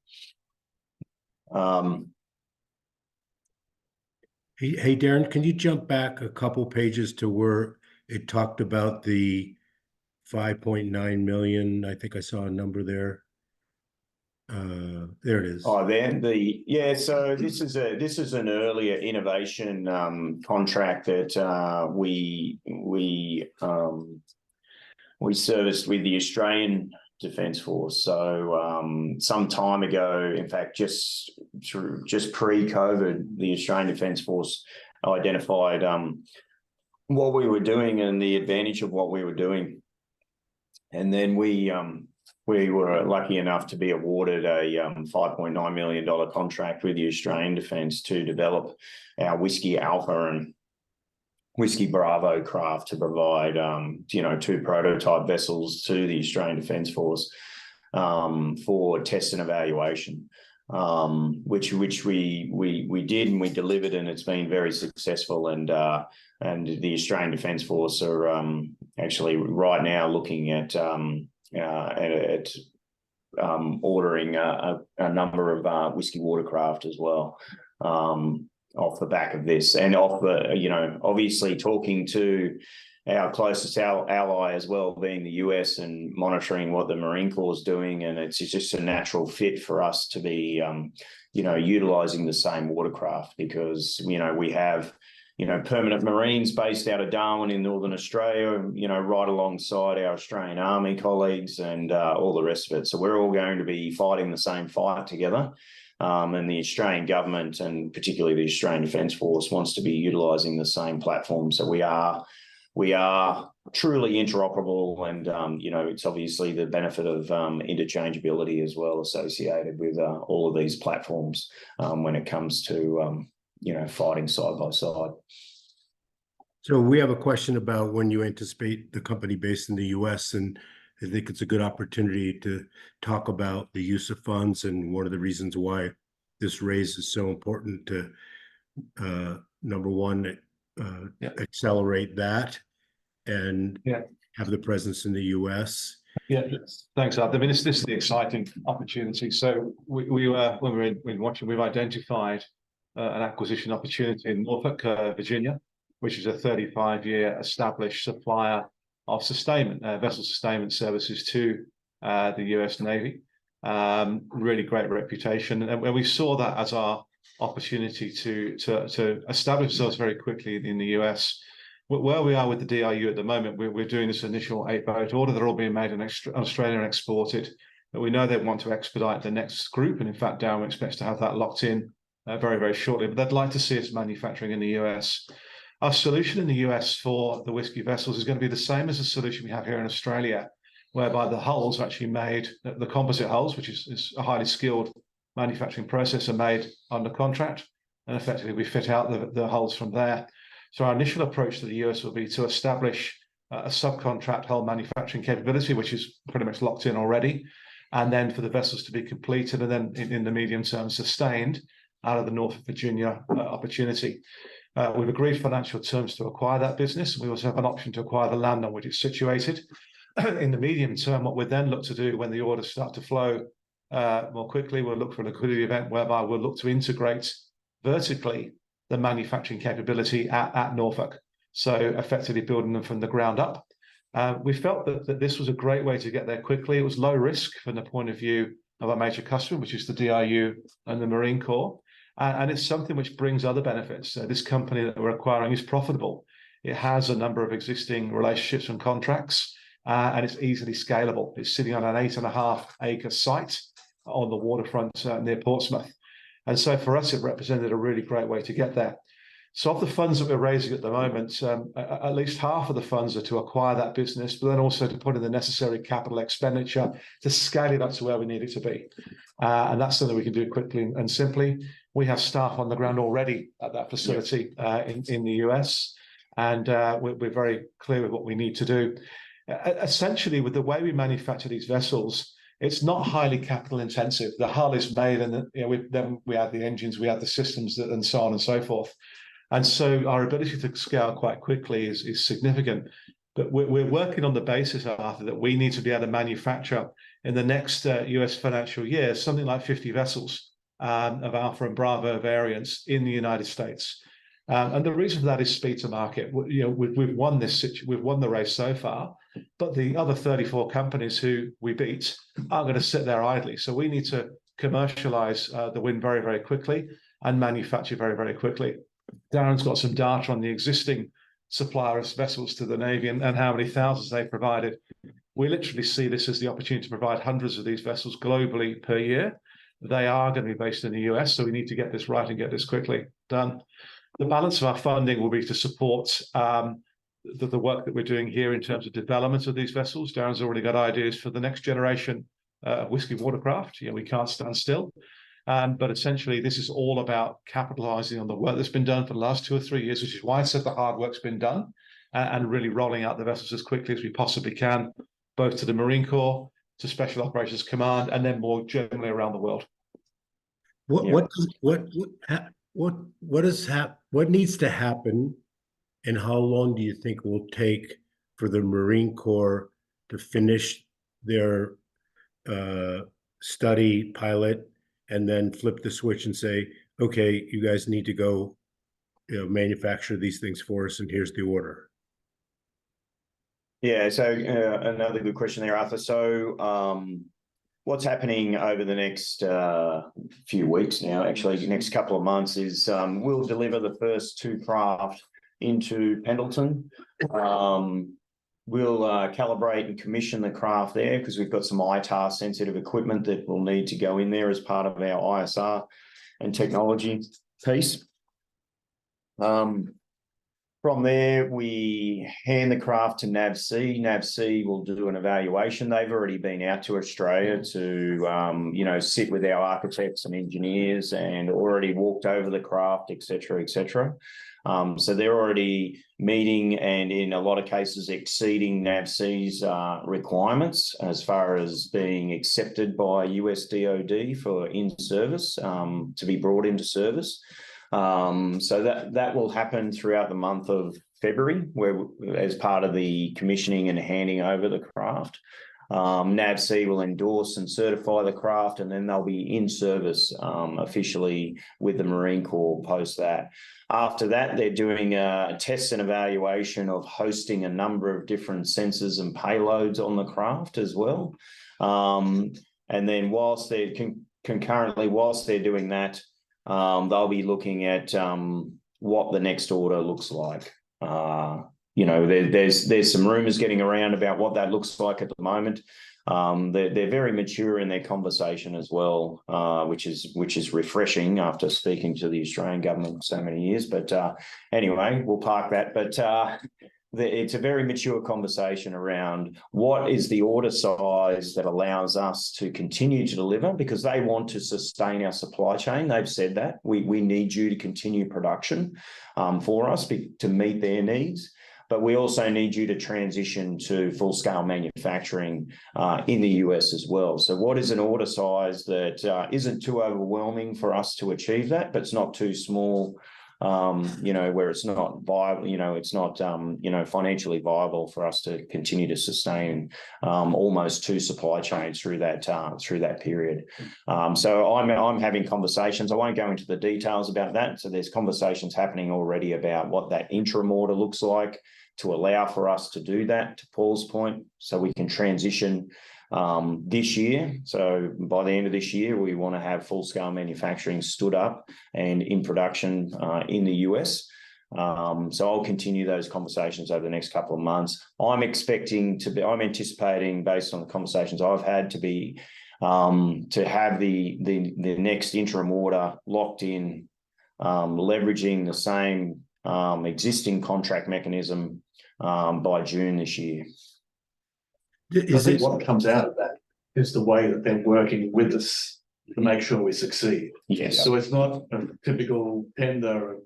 Speaker 1: Hey, Darren, can you jump back a couple pages to where it talked about the 5.9 million? I think I saw a number there. There it is.
Speaker 2: Oh, so this is an earlier innovation contract that we serviced with the Australian Defence Force. So some time ago, in fact, just pre-COVID, the Australian Defence Force identified what we were doing and the advantage of what we were doing, and then we were lucky enough to be awarded a $5.9 million contract with the Australian Defence to develop our Whiskey Alpha and Whiskey Bravo craft to provide, two prototype vessels to the Australian Defence Force for test and evaluation, which we did and we delivered, and it's been very successful. And the Australian Defence Force are actually right now looking at ordering a number of whiskey watercraft as well. Off the back of this, and off the, obviously talking to our closest ally as well, being the US, and monitoring what the Marine Corps is doing. And it's just a natural fit for us to be, utilising the same watercraft, because, we have, permanent Marines based out of Darwin in Northern Australia, right alongside our Australian Army colleagues and all the rest of it. So we're all going to be fighting the same fight together. And the Australian government, and particularly the Australian Defence Force, wants to be utilising the same platform. So we are truly interoperable, and it's obviously the benefit of interchangeability as well associated with all of these platforms when it comes to fighting side by side.
Speaker 1: So we have a question about when you anticipate the company based in the US, and I think it's a good opportunity to talk about the use of funds, and one of the reasons why this raise is so important to, number one, accelerate that and have the presence in the US.
Speaker 3: Yeah, thanks, Art. I mean, this is the exciting opportunity. So when we were in watching, we've identified an acquisition opportunity in Norfolk, Virginia, which is a 35-year established supplier of sustainment, vessel sustainment services to the US Navy. Really great reputation. And when we saw that as our opportunity to establish ourselves very quickly in the US, where we are with the DIU at the moment, we're doing this initial 8-boat order. They're all being made in Australia and exported. But we know they want to expedite the next group. And in fact, Darren expects to have that locked in very, very shortly. But they'd like to see us manufacturing in the US. Our solution in the US for the whiskey vessels is going to be the same as the solution we have here in Australia, whereby the hulls are actually made, the composite hulls, which is a highly skilled manufacturing process, are made under contract. And effectively, we fit out the hulls from there. So our initial approach to the US will be to establish a subcontract hull manufacturing capability, which is pretty much locked in already, and then for the vessels to be completed and then in the medium term sustained out of the Norfolk, Virginia opportunity. We've agreed financial terms to acquire that business. We also have an option to acquire the land on which it's situated. In the medium term, what we'll then look to do when the orders start to flow more quickly, we'll look for a liquidity event whereby we'll look to integrate vertically the manufacturing capability at Norfolk. So effectively building them from the ground up. We felt that this was a great way to get there quickly. It was low risk from the point of view of our major customer, which is the DIU and the Marine Corps. And it's something which brings other benefits. This company that we're acquiring is profitable. It has a number of existing relationships and contracts, and it's easily scalable. It's sitting on an 8.5-acre site on the waterfront near Portsmouth. And so for us, it represented a really great way to get there. So of the funds that we're raising at the moment, at least half of the funds are to acquire that business, but then also to put in the necessary capital expenditure to scale it up to where we need it to be. And that's something we can do quickly and simply. We have staff on the ground already at that facility in the US, and we're very clear with what we need to do. Essentially, with the way we manufacture these vessels, it's not highly capital intensive. The hull is made, and then we add the engines, we add the systems, and so on and so forth. And so our ability to scale quite quickly is significant. But we're working on the basis, Arthur, that we need to be able to manufacture in the next US financial year something like 50 vessels of Alpha and Bravo variants in the United States. And the reason for that is speed to market. We've won the race so far, but the other 34 companies who we beat aren't going to sit there idly. So we need to commercialize the win very, very quickly and manufacture very, very quickly. Darren's got some data on the existing suppliers vessels to the Navy and how many thousands they've provided. We literally see this as the opportunity to provide hundreds of these vessels globally per year. They are going to be based in the US, so we need to get this right and get this quickly done. The balance of our funding will be to support the work that we're doing here in terms of development of these vessels. Darren's already got ideas for the next generation of whiskey watercraft. We can't stand still. But essentially, this is all about capitalizing on the work that's been done for the last 2 or 3 years, which is why I said the hard work's been done, and really rolling out the vessels as quickly as we possibly can, both to the Marine Corps, to Special Operations Command, and then more generally around the world.
Speaker 1: What needs to happen, and how long do you think it will take for the Marine Corps to finish their study pilot and then flip the switch and say, okay, you guys need to go manufacture these things for us, and here's the order?
Speaker 2: Yeah, so another good question there, Arthur. So what's happening over the next few weeks now, actually, the next couple of months is we'll deliver the first 2 craft into Pendleton. We'll calibrate and commission the craft there because we've got some ITAR sensitive equipment that will need to go in there as part of our ISR and technology piece. From there, we hand the craft to NAVC. NAVC will do an evaluation. They've already been out to Australia to, you know, sit with our architects and engineers and already walked over the craft, et cetera, et cetera. So they're already meeting and in a lot of cases exceeding NAVC's requirements as far as being accepted by US DOD for in-service, to be brought into service. So that will happen throughout the month of February, where as part of the commissioning and handing over the craft. NAVC will endorse and certify the craft, and then they'll be in service officially with the Marine Corps post that. After that, they're doing a test and evaluation of hosting a number of different sensors and payloads on the craft as well. And then whilst they're concurrently, whilst they're doing that, they'll be looking at what the next order looks like. You know, there's some rumours getting around about what that looks like at the moment. They're very mature in their conversation as well, which is refreshing after speaking to the Australian government for so many years. But anyway, we'll park that. But it's a very mature conversation around what is the order size that allows us to continue to deliver, because they want to sustain our supply chain. They've said that we need you to continue production for us to meet their needs. But we also need you to transition to full-scale manufacturing in the US as well. So what is an order size that isn't too overwhelming for us to achieve that, but it's not too small, you know, where it's not viable, you know, it's not, you know, financially viable for us to continue to sustain almost 2 supply chains through that period. So I'm having conversations. I won't go into the details about that. So there's conversations happening already about what that interim order looks like to allow for us to do that, to Paul's point, so we can transition this year. So by the end of this year, we want to have full-scale manufacturing stood up and in production in the US. So I'll continue those conversations over the next couple of months. I'm anticipating, based on the conversations I've had, to have the next interim order locked in, leveraging the same existing contract mechanism by June this year.
Speaker 4: I think what comes out of that is the way that they're working with us to make sure we succeed.
Speaker 2: Yes.
Speaker 4: So it's not a typical tender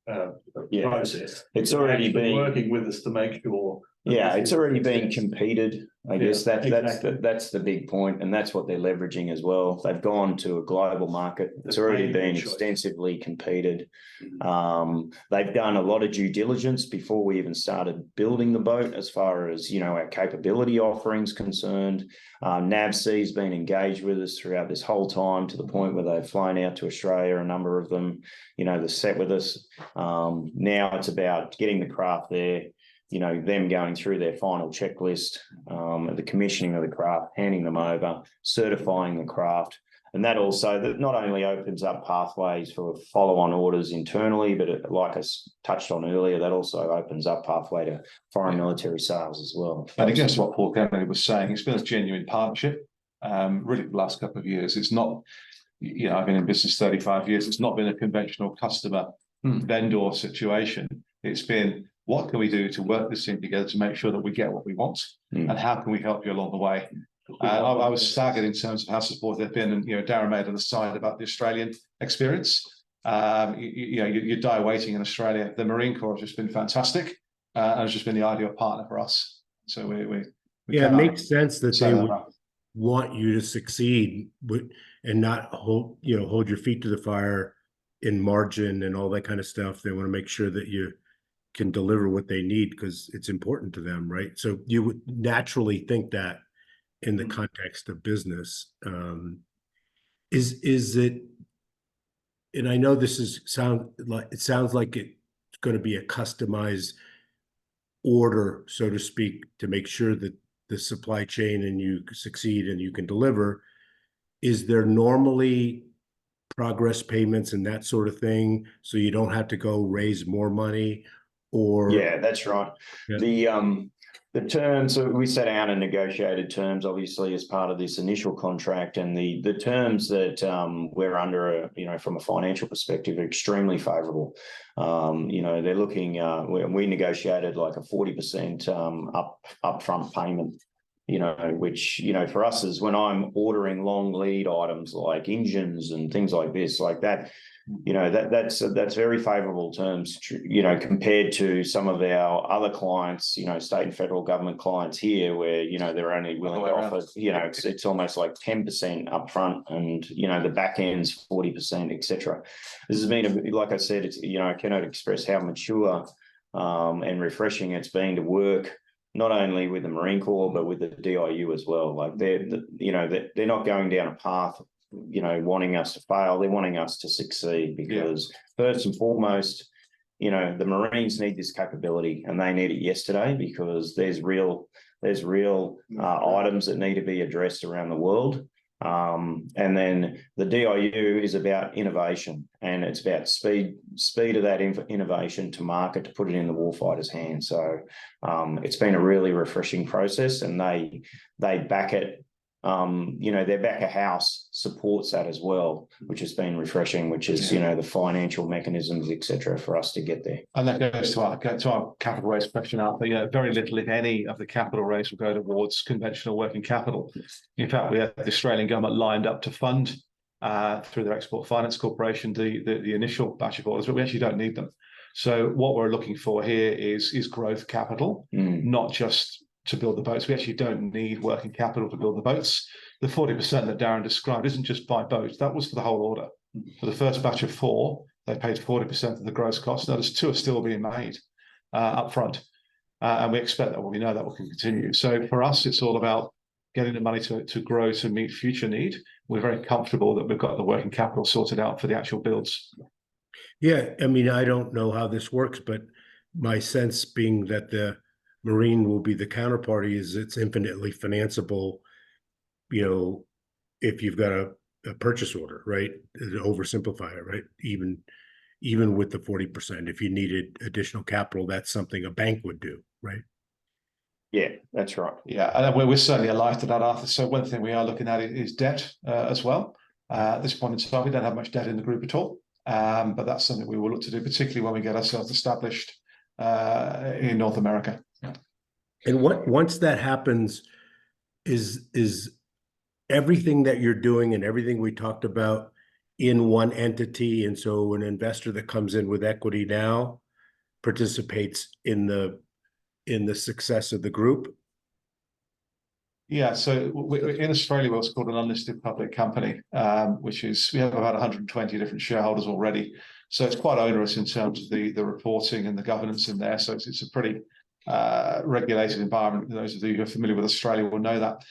Speaker 4: process.
Speaker 2: It's already been
Speaker 4: working with us to make sure.
Speaker 2: Yeah, it's already been competed. I guess that's the big point, and that's what they're leveraging as well. They've gone to a global market. It's already been extensively competed. They've done a lot of due diligence before we even started building the boat, as far as, you know, our capability offerings concerned. NAVC's been engaged with us throughout this whole time, to the point where they've flown out to Australia, a number of them, you know, they're set with us. Now it's about getting the craft there, you know, them going through their final checklist, the commissioning of the craft, handing them over, certifying the craft. And that also, that not only opens up pathways for follow-on orders internally, but like I touched on earlier, that also opens up pathway to foreign military sales as well.
Speaker 3: And I guess what Paul Kennedy was saying, it's been a genuine partnership, really the last couple of years. It's not, you know, I've been in business 35 years. It's not been a conventional customer vendor situation. It's been, what can we do to work this thing together to make sure that we get what we want, and how can we help you along the way? I was staggered in terms of how supportive they've been, and, you know, Darren made an aside about the Australian experience. You know, you die waiting in Australia. The Marine Corps has just been fantastic, and has just been the ideal partner for us. So we
Speaker 1: it makes sense that they would want you to succeed, and not hold your feet to the fire in margin and all that kind of stuff. They want to make sure that you can deliver what they need, because it's important to them, right? So you would naturally think that in the context of business. Is it, and I know this sounds like it's going to be a customized order, so to speak, to make sure that the supply chain and you succeed and you can deliver, is there normally progress payments and that sort of thing, so you don't have to go raise more money? Or
Speaker 2: Yeah, that's right.
Speaker 1: Yeah.
Speaker 2: The terms, so we set out and negotiated terms, obviously, as part of this initial contract, and the terms that we're under, from a financial perspective, are extremely favourable. They're looking. We negotiated like a 40% upfront payment. Which for us is when I'm ordering long lead items like engines and things like this, like that. That's very favourable terms, compared to some of our other clients, state and federal government clients here, where, they're only willing to offer, it's almost like 10% upfront and, the back end's 40%, etc. This has been, like I said, it's, I cannot express how mature and refreshing it's been to work not only with the Marine Corps, but with the DIU as well. Like they're not going down a path wanting us to fail. They're wanting us to succeed, because first and foremost, the Marines need this capability, and they need it yesterday, because there's real items that need to be addressed around the world. And then the DIU is about innovation, and it's about speed of that innovation to market, to put it in the warfighter's hands. So it's been a really refreshing process, and they back it. Their back of house supports that as well, which has been refreshing, which is, the financial mechanisms, etc., for us to get there.
Speaker 3: And that goes to our capital raise question, Arthur. Very little, if any, of the capital raise will go towards conventional working capital. In fact, we have the Australian government lined up to fund through their Export Finance Corporation the initial batch of orders, but we actually don't need them. So what we're looking for here is growth capital, not just to build the boats. We actually don't need working capital to build the boats. The 40% that Darren described isn't just by boats. That was for the whole order. For the first batch of 4, they paid 40% of the gross cost. Now, there's 2 are still being made up front. And we expect that, we know that will continue. So for us, it's all about getting the money to grow to meet future need. We're very comfortable that we've got the working capital sorted out for the actual builds.
Speaker 1: Yeah, I mean, I don't know how this works, but my sense being that the Marine will be the counterparty is it's infinitely financeable, if you've got a purchase order, right? To oversimplify it, right? Even with the 40%, if you needed additional capital, that's something a bank would do, right?
Speaker 2: Yeah, that's right.
Speaker 3: Yeah, and we're certainly alive to that, Arthur. So one thing we are looking at is debt as well. At this point in time, we don't have much debt in the group at all, but that's something we will look to do, particularly when we get ourselves established in North America.
Speaker 1: And once that happens, is everything that you're doing and everything we talked about in one entity, and so an investor that comes in with equity now participates in the success of the group?
Speaker 3: Yeah, so in Australia, what's called an unlisted public company, which is, we have about 120 different shareholders already. So it's quite onerous in terms of the reporting and the governance in there. So it's a pretty regulated environment. Those of you who are familiar with Australia will know that.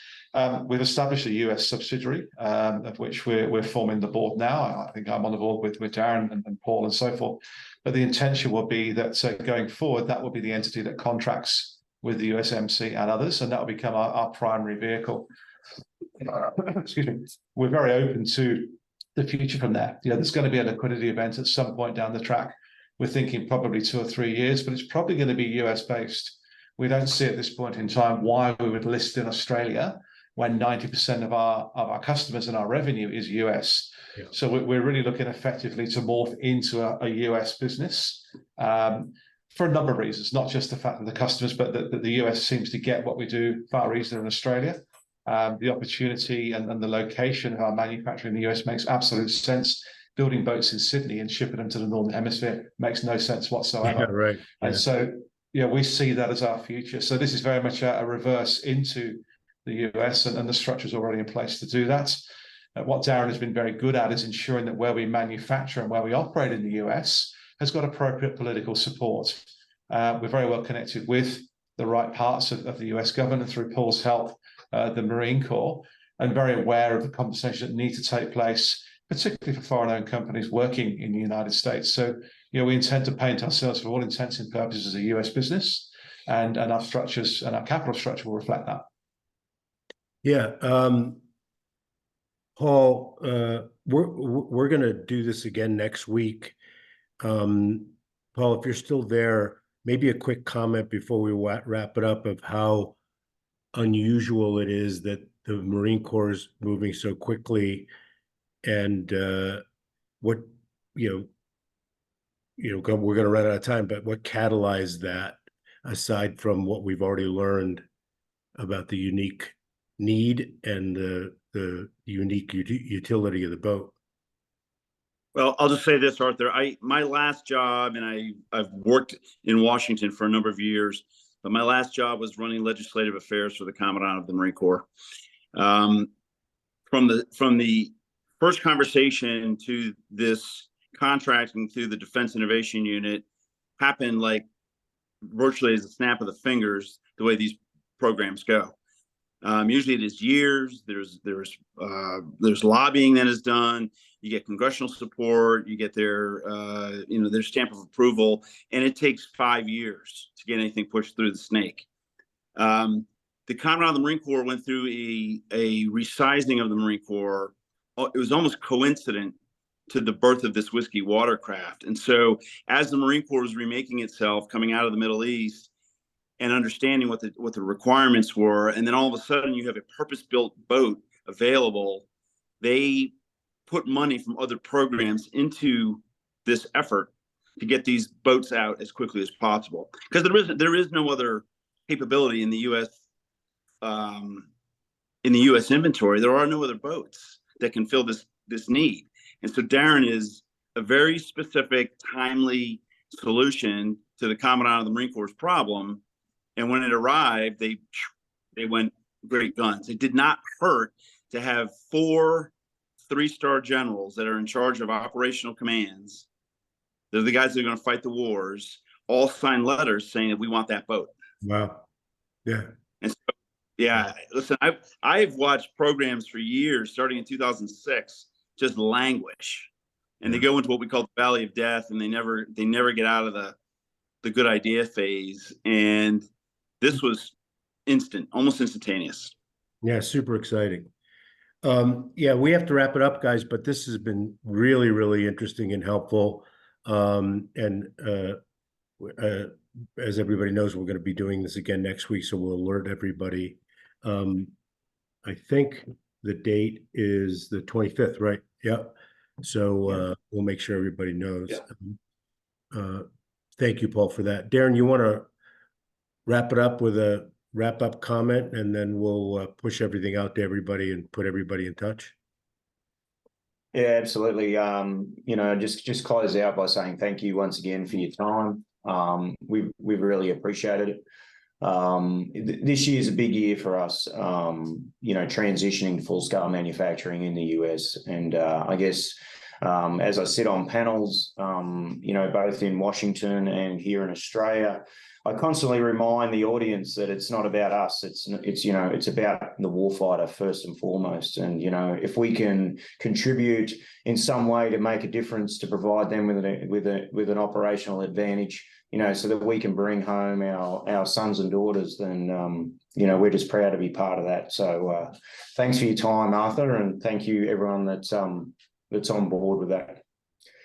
Speaker 3: We've established a US subsidiary, of which we're forming the board now. I think I'm on the board with Darren and Paul and so forth. But the intention will be that going forward, that will be the entity that contracts with the USMC and others, and that will become our primary vehicle. Excuse me. We're very open to the future from there. There's going to be a liquidity event at some point down the track. We're thinking probably 2 or 3 years, but it's probably going to be US based. We don't see at this point in time why we would list in Australia when 90% of our customers and our revenue is US. Yeah. So we're really looking effectively to morph into a US business. For a number of reasons, not just the fact that the customers, but that the US seems to get what we do far easier than Australia. The opportunity and the location of our manufacturing in the US makes absolute sense. Building boats in Sydney and shipping them to the Northern Hemisphere makes no sense whatsoever. Yeah, right. Yeah. And so, we see that as our future. So this is very much a reverse into the US, and the structure is already in place to do that. What Darren has been very good at is ensuring that where we manufacture and where we operate in the US has got appropriate political support. We're very well connected with the right parts of the US government through Paul's help, the Marine Corps, and very aware of the conversations that need to take place, particularly for foreign-owned companies working in the United States. So, we intend to paint ourselves, for all intents and purposes, as a US business. and our structures and our capital structure will reflect that.
Speaker 1: Yeah, Paul, we're going to do this again next week. Paul, if you're still there, maybe a quick comment before we wrap it up of how unusual it is that the Marine Corps is moving so quickly, and what we're going to run out of time, but what catalyzed that, aside from what we've already learned about the unique need and the unique utility of the boat?
Speaker 5: Well, I'll just say this, Arthur. My last job, and I've worked in Washington for a number of years, but my last job was running legislative affairs for the Commandant of the Marine Corps. From the first conversation to this contracting through the Defense Innovation Unit happened like virtually as a snap of the fingers, the way these programs go. Usually it is years. There's lobbying that is done. You get congressional support. You get their stamp of approval, and it takes 5 years to get anything pushed through the snake. The Commandant of the Marine Corps went through a resizing of the Marine Corps. It was almost coincident to the birth of this whiskey watercraft. And so as the Marine Corps was remaking itself, coming out of the Middle East and understanding what the requirements were, and then all of a sudden you have a purpose-built boat available, they put money from other programs into this effort to get these boats out as quickly as possible. Because there is no other capability in the U.S. inventory. There are no other boats that can fill this need. And so Darren is a very specific, timely solution to the Commandant of the Marine Corps' problem. And when it arrived, they went great guns. It did not hurt to have 4 3-star generals that are in charge of operational commands. They're the guys that are going to fight the wars, all sign letters saying that we want that boat.
Speaker 1: Wow. Yeah.
Speaker 5: And so, yeah, listen, I've watched programs for years, starting in 2006, just languish, and they go into what we call the valley of death, and they never get out of the good idea phase. And this was almost instantaneous.
Speaker 1: Yeah, super exciting. Yeah, we have to wrap it up, guys, but this has been really, really interesting and helpful. As everybody knows, we're going to be doing this again next week, so we'll alert everybody. I think the date is the 25th, right? Yep. So we'll make sure everybody knows.
Speaker 4: Yeah.
Speaker 1: Thank you, Paul, for that. Darren, you want to wrap it up with a wrap-up comment, and then we'll push everything out to everybody and put everybody in touch?
Speaker 2: Yeah, absolutely. Just close out by saying thank you once again for your time. We've really appreciated it. This year is a big year for us, transitioning to full-scale manufacturing in the US. And I guess as I sit on panels, both in Washington and here in Australia, I constantly remind the audience that it's not about us. It's about the warfighter first and foremost. And if we can contribute in some way to make a difference, to provide them with an operational advantage, so that we can bring home our sons and daughters, then we're just proud to be part of that. So thanks for your time, Arthur, and thank you everyone that's on board with that.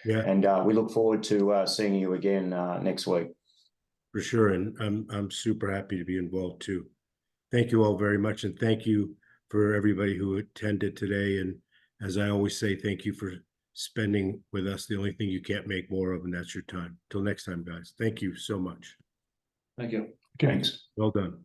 Speaker 1: Yeah,
Speaker 2: and we look forward to seeing you again next week.
Speaker 1: For sure, and I'm super happy to be involved too. Thank you all very much, and thank you for everybody who attended today. And as I always say, thank you for spending with us the only thing you can't make more of, and that's your time. Till next time, guys. Thank you so much.
Speaker 3: Thank you.
Speaker 2: Thanks.
Speaker 1: Well done.